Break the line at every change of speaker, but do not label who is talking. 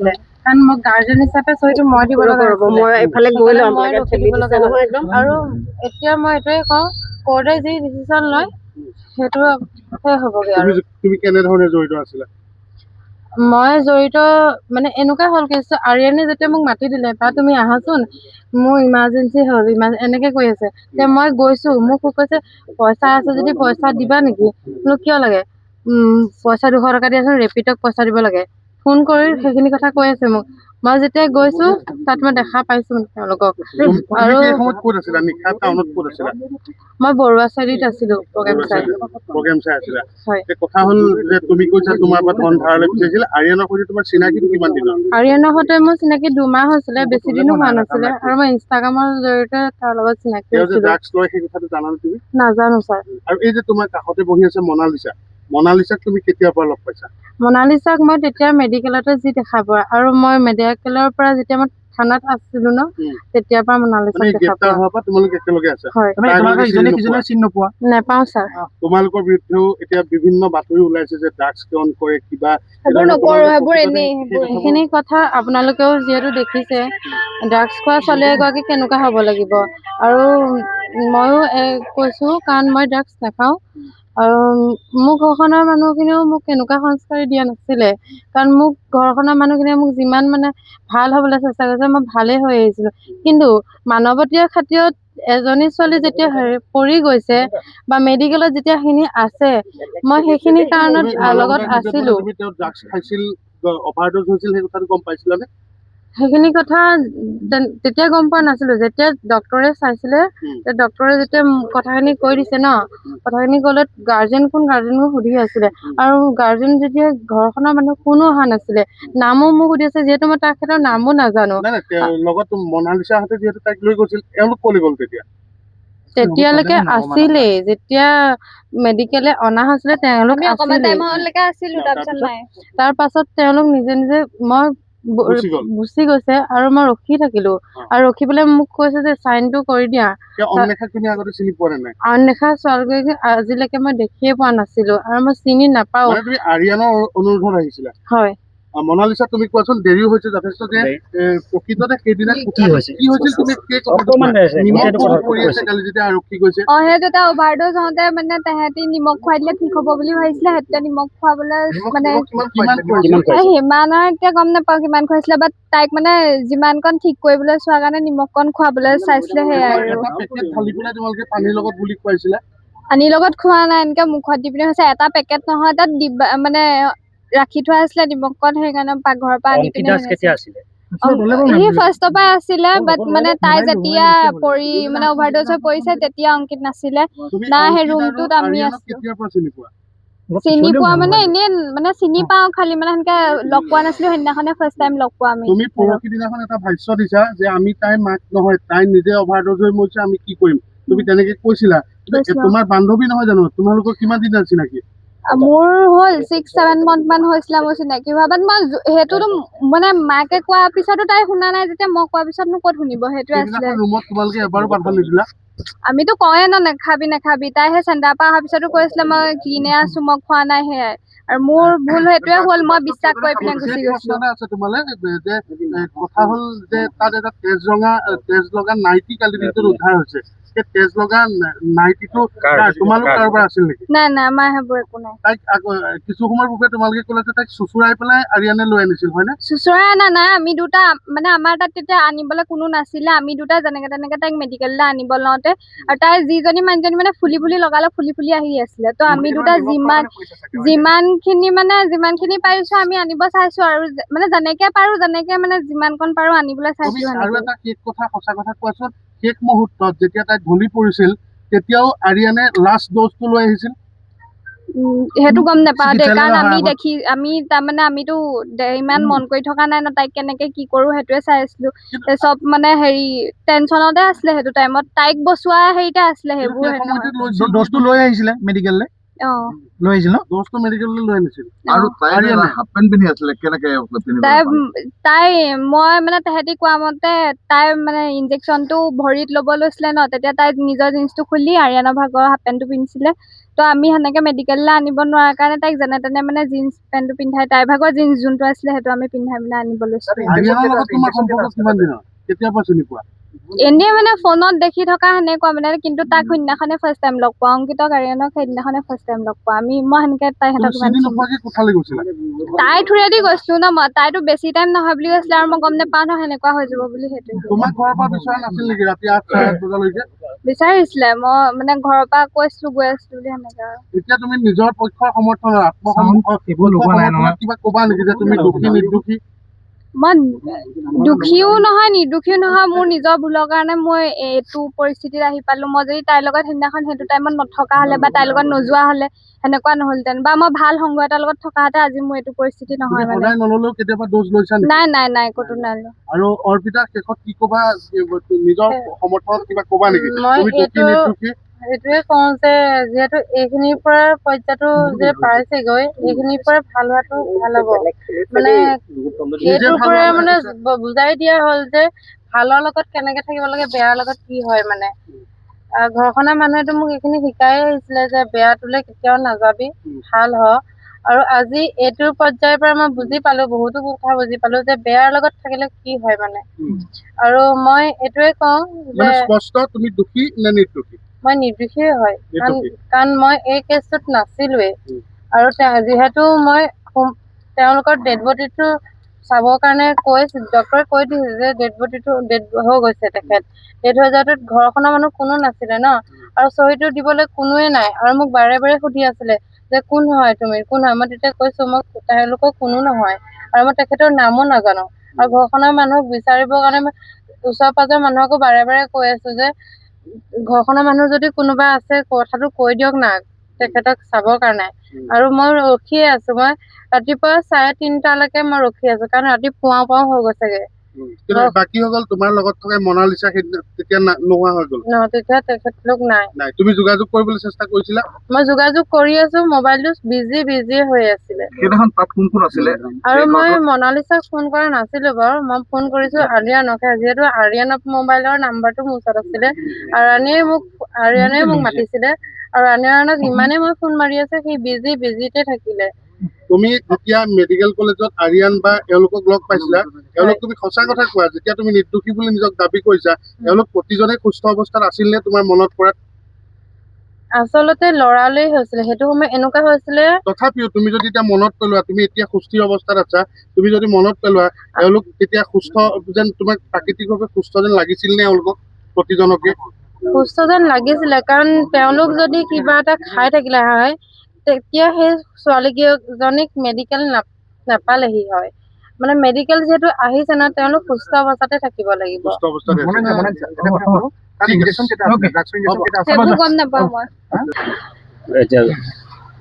নাছিলে কাৰণ মোক গাৰ্জেন হিচাপে চহীটো মই দিব লগা হৈছিলে মই এফালে গৈ লম লাগে ঠেলি দিছে নহয় একদম আৰু এতিয়া মই এটোৱে কওঁ কোৰ্টে যি ডিসিশন লয় সেইটো হ'বগে আৰু
তুমি কেনে ধৰণে জড়িত আছিলা
মই জড়িত মানে এনেকুৱা হল কেছটো আৰিয়ানে যেতিয়া মোক মাতি দিলে বা তুমি আহাচোন মোৰ ইমাৰ্জেন্সি হ'ল এনেকে কৈ আছে তে মই গৈছো মোক কৈছে পইচা আছে যদি পইচা দিবা নেকি মোক কিয় লাগে পইচা 200 টকা দিয়াচোন ৰেপিডক পইচা দিব লাগে ফোন কৰি সেইখিনি কথা কৈ আছে মোক মই যেতিয়া গৈছো তাত মই দেখা পাইছো তেওঁলোকক আৰু
ক'ত আছিলা নিখা টাউনত ক'ত আছিলা
মই বৰুৱা চাইডত আছিলো প্ৰগ্ৰাম চাই
আছিলা এই কথা হল যে তুমি কৈছা তোমাৰ পৰা ধন ধাৰলৈ বিচাৰিছিল আৰিয়ানৰ সৈতে তোমাৰ চিনাকিটো কিমান দিন
আৰিয়ানৰ সৈতে মোৰ চিনাকি 2 মাহ হৈছিলে বেছি দিনো হোৱা নাছিলে আৰু মই ইনষ্টাগ্ৰামৰ জৰিয়তে তাৰ লগত চিনাকি হৈছিলো
ড্ৰাগছ লয় সেই কথাটো জানানে তুমি
নাজানো স্যাৰ
আৰু এই যে তোমাৰ কাষতে বহি আছে মনালিসাক তুমি কেতিয়াৰ পৰা লগ পাইছা
মনালিসাক মই তেতিয়া মেডিকেলতে যি দেখা পোৱা আৰু মই মেডিকেলৰ পৰা যেতিয়া মই থানাত আছিলো ন তেতিয়াৰ পৰা মনালিসাক দেখা পোৱা
হোৱাৰ পৰা তোমালোক একেলগে আছে
তোমালোকে ইজনে সিজনে চিন নোপোৱা নেপাও স্যাৰ
তোমালোকৰ বিৰুদ্ধেও এতিয়া বিভিন্ন বাতৰি ওলাইছে যে ড্ৰাগছ কেন কৰে কিবা
সেইবোৰ নকৰো সেইবোৰ এনেই সেইখিনি কথা আপোনালোকেও যিহেতু দেখিছে ড্ৰাগছ খোৱা ছোৱালী এগৰাকী কেনেকুৱা হ'ব লাগিব আৰু ময়ো কৈছো কাৰণ মই ড্ৰাগছ নাখাওঁ আৰু মোক ঘৰখনৰ মানুহখিনিও মোক কেনেকুৱা সংস্কাৰী দিয়া নাছিলে কাৰণ মোক ঘৰখনৰ মানুহখিনিয়ে মোক যিমান মানে ভাল হ'বলৈ চেষ্টা কৰিছে মই ভালেই হৈ আহিছিলো কিন্তু মানৱতীয় খাতিৰত এজনী ছোৱালী যেতিয়া পৰি গৈছে বা মেডিকেলত যেতিয়া খিনি আছে মই সেইখিনি কাৰণত লগত আছিলো
ড্ৰাগছ খাইছিল অভাৰডোজ হৈছিল সেই কথাটো গম পাইছিলানে
সেইখিনি কথা তেতিয়া গম পোৱা নাছিলো যেতিয়া ডক্টৰে চাইছিলে ডক্টৰে যেতিয়া কথাখিনি কৈ দিছে ন কথাখিনি ক'লে গাৰ্জেন কোন সুধি আছিলে আৰু গাৰ্জেন যেতিয়া ঘৰখনৰ মানুহ কোনো অহা নাছিলে নামো মোক সুধি আছে যিহেতু মই তাৰ ক্ষেত্ৰত নামো নাজানো
লগত মনালিসাহঁতে যিহেতু তাইক লৈ গৈছিল এওঁলোক ক'লৈ গ'ল
তেতিয়ালৈকে আছিলে যেতিয়া মেডিকেলে অনা হৈছিলে তেওঁলোক তাৰ পাছত তেওঁলোক নিজে নিজে মই গুচি গৈছে আৰু মই ৰখি থাকিলো আৰু ৰখি পেলাই মোক কৈছে যে চাইনটো কৰি দিয়া অন্বেষা ছোৱালীগৰাকী আজিলৈকে মই দেখিয়ে পোৱা নাছিলো আৰু মই চিনি নাপাও
তুমি আৰিয়ানৰ অনুৰোধত আহিছিলা
হয়
মনালিসা তুমি কোৱাচোন দেৰিও হৈছে যথেষ্ট যে প্ৰকৃততে সেইদিনা কি হৈছিল তুমি যেতিয়া আৰক্ষী গৈছে
সেইটো অভাৰডোজ হওঁতে মানে তাহাঁতি নিমখ খুৱাই দিলে ঠিক হ'ব বুলি ভাবিছিলে সেইটো নিমখ খুৱাবলৈ মানে সিমানৰ এতিয়া গম নাপাওঁ কিমান খুৱাইছিলে বাট তাইক মানে যিমানকণ ঠিক কৰিবলৈ চোৱাৰ কাৰণে নিমখকণ খুৱাবলৈ চাইছিলে সেয়াই আৰু
পানীৰ লগত গুলি খুৱাইছিলে
পানীৰ লগত খোৱা নাই এনেকে মুখত দি পিনে হৈছে এটা পেকেট নহয় তাত মানে ৰাখি থোৱা আছিলে নিমখকণ সেইকাৰণে পাকঘৰৰ পৰা আনি পিনে সি ফাৰ্ষ্টৰ পৰা আছিলে বাট মানে তাই যেতিয়া পৰি মানে অভাৰডোজ হৈ পৰিছে তেতিয়া অংকিত নাছিলে না সেই ৰুমটোত আমি আছিলো চিনি পোৱা মানে এনেই মানে চিনি পাওঁ খালি মানে সেনেকে লগ পোৱা নাছিলো সেইদিনাখনে ফাৰ্ষ্ট টাইম লগ পোৱা আমি
তুমি পৰহি দিনাখন এটা ভাষ্য দিছা যে আমি তাই মাক নহয় তাই নিজে অভাৰডোজ হৈ মৰিছে আমি কি কৰিম তুমি তেনেকে কৈছিলা তোমাৰ বান্ধৱী নহয় জানো তোমালোকৰ কিমান দিন আছিল চিনাকি
মোৰ হ'ল 6-7 মান্থ মান হৈছিলে মোৰ চিনাকি হোৱা বাট মই সেইটোতো মানে মাকে কোৱাৰ পিছতো তাই শুনা নাই যেতিয়া মই কোৱাৰ পিছত মোক ক'ত শুনিব সেইটোৱে আছিলে
ৰুমত তোমালোকে এবাৰো বাধা নিদিলা
আমিতো কয়ে ন নেখাবি তাই সেই চেণ্টাৰৰ পৰা অহাৰ পিছতো কৈছিলে মই ক্লিনে আছো মই খোৱা নাই সেয়াই আৰু মোৰ ভুল সেইটোৱে হ'ল মই বিশ্বাস কৰি পিনে গুচি গৈছিলো
কথা হ'ল যে তাত এটা তেজ লগা নাইটি কালি দিনটোত উদ্ধাৰ হৈছে তেজ লগা নাইটিটো তোমালোক কাৰোবাৰ আছিল নেকি
নাই আমাৰ সেইবোৰ একো নাই
তাইক কিছু সময়ৰ পূৰ্বে তোমালোকে ক'লে যে তাইক চুচুৰাই পেলাই আৰিয়ানে লৈ আনিছিল হয়নে
চুচুৰাই অনা নাই আমি দুটা মানে আমাৰ তাত তেতিয়া আনিবলৈ কোনো নাছিলে আমি দুটা যেনেকে তেনেকে তাইক মেডিকেললৈ আনিব লওঁতে আৰু তাই যিজনী মানুহজনী মানে ফুলি লগালে ফুলি আহি আছিলে তো আমি দুটা যিমানখিনি পাৰিছো আমি আনিব চাইছো আৰু মানে যেনেকে মানে যিমানকণ পাৰো আনিবলৈ চাইছো
আৰু এটা কথা সঁচা কথা কোৱাচোন শেষ মুহূৰ্তত যেতিয়া তাই ঢলি পৰিছিল তেতিয়াও আৰিয়ানে লাষ্ট ড'জটো লৈ আহিছিল
সেইটো গম নাপাওঁ দেই কাৰণ আমি তাৰমানে আমিতো ইমান মন কৰি থকা নাই ন তাইক কেনেকে কি কৰো সেইটোৱে চাই আছিলো চব মানে হেৰি টেনচনতে আছিলে সেইটো টাইমত তাইক বচোৱা হেৰিতে আছিলে সেইবোৰ
ড'জটো লৈ আহিছিলে মেডিকেললৈ লৈ আহিছিল ন ড'জটো মেডিকেললৈ লৈ আনিছিল আৰু হাফ পেণ্ট পিন্ধি আছিলে কেনেকে
তাই মই মানে তাহাঁতি কোৱা মতে তাই মানে ইনজেকচনটো ভৰিত ল'ব লৈছিলে ন তেতিয়া তাই নিজৰ জিন্সটো খুলি আৰিয়ানৰ ভাগৰ হাফ পেণ্টটো পিন্ধিছিলে তো আমি সেনেকে মেডিকেললৈ আনিব নোৱাৰা কাৰণে তাইক যেনে তেনে মানে জিন্স পেণ্টটো পিন্ধাই তাইৰ ভাগৰ জিন্স যোনটো আছিলে সেইটো আমি পিন্ধাই মানে আনিব লৈছো
আৰিয়ানৰ লগত তোমাৰ সম্পৰ্ক কিমান দিনৰ কেতিয়াৰ পৰা চিনি পোৱা
এনেই মানে ফোনত দেখি থকা সেনেকুৱা মানে কিন্তু তাক সেইদিনাখনে ফাৰ্ষ্ট টাইম লগ পোৱা অংকিতক আৰিয়ানক সেইদিনাখনে ফাৰ্ষ্ট টাইম লগ পোৱা মই সেনেকে তাইহঁতক
চিনি নোপোৱাকে কোঠালৈ গৈছিলা
তাই থ্ৰুৱেদি গৈছো ন মই তাইতো বেছি টাইম নহয় বুলি কৈছিলে আৰু মই গম নাপাওঁ ন সেনেকুৱা হৈ যাব বুলি সেইটো
তোমাক ঘৰৰ পৰা বিচৰা নাছিল নেকি ৰাতি 8-8 বজালৈকে
বিচাৰিছিলে মই মানে ঘৰৰ পৰা কৈছিলো গৈ আছো বুলি সেনেকা
এতিয়া তুমি নিজৰ পক্ষৰ সমৰ্থনৰ আত্মসমৰ্থনত কিবা ক'বা নেকি যে তুমি দোষী নিৰ্দোষী
মই দুখীও নহয় নিৰ্দোষীও নহয় মোৰ নিজৰ ভুলৰ কাৰণে মই এইটো পৰিস্থিতিত আহি পালো মই যদি তাইৰ লগত সেইদিনাখন সেইটো টাইমত নথকা হলে বা তাইৰ লগত নোযোৱা হলে সেনেকুৱা নহলহেঁতেন বা মই ভাল সংগ এটাৰ লগত থকাহেঁতে আজি মোৰ এইটো পৰিস্থিতি নহয় মানে
সদায় নললেও কেতিয়াবা দোষ লৈছা নেকি
নাই ক'তো নাই
আৰু অৰ্পিতা শেষত কি ক'বা নিজৰ সমৰ্থনত কিবা ক'বা নেকি
মই
তুমি দোষী নিৰ্দোষী
সেইটোৱে কওঁ যে যিহেতু এইখিনিৰ পৰা পৰ্যায়টো যে পাইছেগৈ এইখিনিৰ পৰা ভাল হোৱাটো ভাল হ'ব মানে এইটোৰ পৰা মানে বুজাই দিয়া হ'ল যে ভালৰ লগত কেনেকে থাকিব লাগে বেয়াৰ লগত কি হয় মানে ঘৰখনৰ মানুহেতো মোক এইখিনি শিকাই আহিছিলে যে বেয়াটোলে কেতিয়াও নাযাবি ভাল হ আৰু আজি এইটোৰ পৰ্যায়ৰ পৰা মই বুজি পালো বহুতো কথা বুজি পালো যে বেয়াৰ লগত থাকিলে কি হয় মানে আৰু মই এইটোৱে কওঁ যে
স্পষ্ট তুমি দোষী নে নিৰ্দোষী
মই নিৰ্দোষী হয় কাৰণ মই এই কেছটোত নাছিলোৱেই আৰু যিহেতু মই তেওঁলোকৰ ডেড বডিটো চাবৰ কাৰণে ডক্টৰে কৈ দিছে যে ডেড বডিটো ডেড হৈ গৈছে তেখেত ডেড হৈ যোৱাটোত ঘৰখনৰ মানুহ কোনো নাছিলে ন আৰু চহীটো দিবলৈ কোনোৱে নাই আৰু মোক বাৰে বাৰে সুধি আছিলে যে কোন হয় তুমি কোন হয় মই তেতিয়া কৈছো মই তেওঁলোকৰ কোনো নহয় আৰু মই তেখেতৰ নামো নাজানো আৰু ঘৰখনৰ মানুহক বিচাৰিবৰ কাৰণে মই ওচৰ পাজৰ মানুহকো বাৰে বাৰে কৈ আছো যে ঘৰখনৰ মানুহ যদি কোনোবা আছে কথাটো কৈ দিয়ক না তেখেতক চাবৰ কাৰণে আৰু মই ৰখিয়ে আছো মই ৰাতিপুৱা 3:30লৈকে মই ৰখি আছো কাৰণ ৰাতি পুৱাও হৈ গৈছেগে
বাকী সকল তোমাৰ লগত থকা মনালিছা তেতিয়া নোহোৱা হৈ গ'ল
তেতিয়া তেখেতলোক নাই
তুমি যোগাযোগ কৰিবলৈ চেষ্টা কৰিছিলা
মই যোগাযোগ কৰি আছো মোবাইলটো বিজি হৈ আছিলে
সেইদিনাখন তাত কোন কোন আছিলে
আৰু মই মনালিছাক ফোন কৰা নাছিলো বাৰু মই ফোন কৰিছো আৰিয়ানকে যিহেতু আৰিয়ানৰ মোবাইলৰ নাম্বাৰটো মোৰ ওচৰত আছিলে আৰিয়ানে মোক মাতিছিলে আৰু আৰিয়ানক ইমানে মই ফোন মাৰি আছো সি বিজিতে থাকিলে
তুমি যেতিয়া মেডিকেল কলেজত আৰিয়ান বা এওঁলোকক লগ পাইছিলা এওঁলোক তুমি সঁচা কথা কোৱা যেতিয়া তুমি নিৰ্দোষী বুলি নিজক দাবী কৰিছা এওঁলোক প্ৰতিজনে সুস্থ অৱস্থাত আছিল নে তোমাৰ মনত পৰাত
আচলতে লৰালৰি হৈছিলে সেইটো সময় এনেকুৱা হৈছিলে
তথাপিও তুমি যদি এতিয়া মনত পেলোৱা তুমি এতিয়া সুস্থিৰ অৱস্থাত আছা তুমি যদি মনত পেলোৱা এওঁলোক তেতিয়া সুস্থ যেন তোমাক প্ৰাকৃতিকভাৱে সুস্থ যেন লাগিছিল নে এওঁলোকক প্ৰতিজনকে
সুস্থ যেন লাগিছিলে কাৰণ তেওঁলোক যদি কিবা এটা খাই থাকিলে হয় তেতিয়া সেই ছোৱালীজনীক মেডিকেল নাপালেহি হয় মানে মেডিকেল যিহেতু আহিছে ন তেওঁলোক সুস্থ অৱস্থাতে থাকিব লাগিব
সেইবোৰ গম নাপাওঁ মই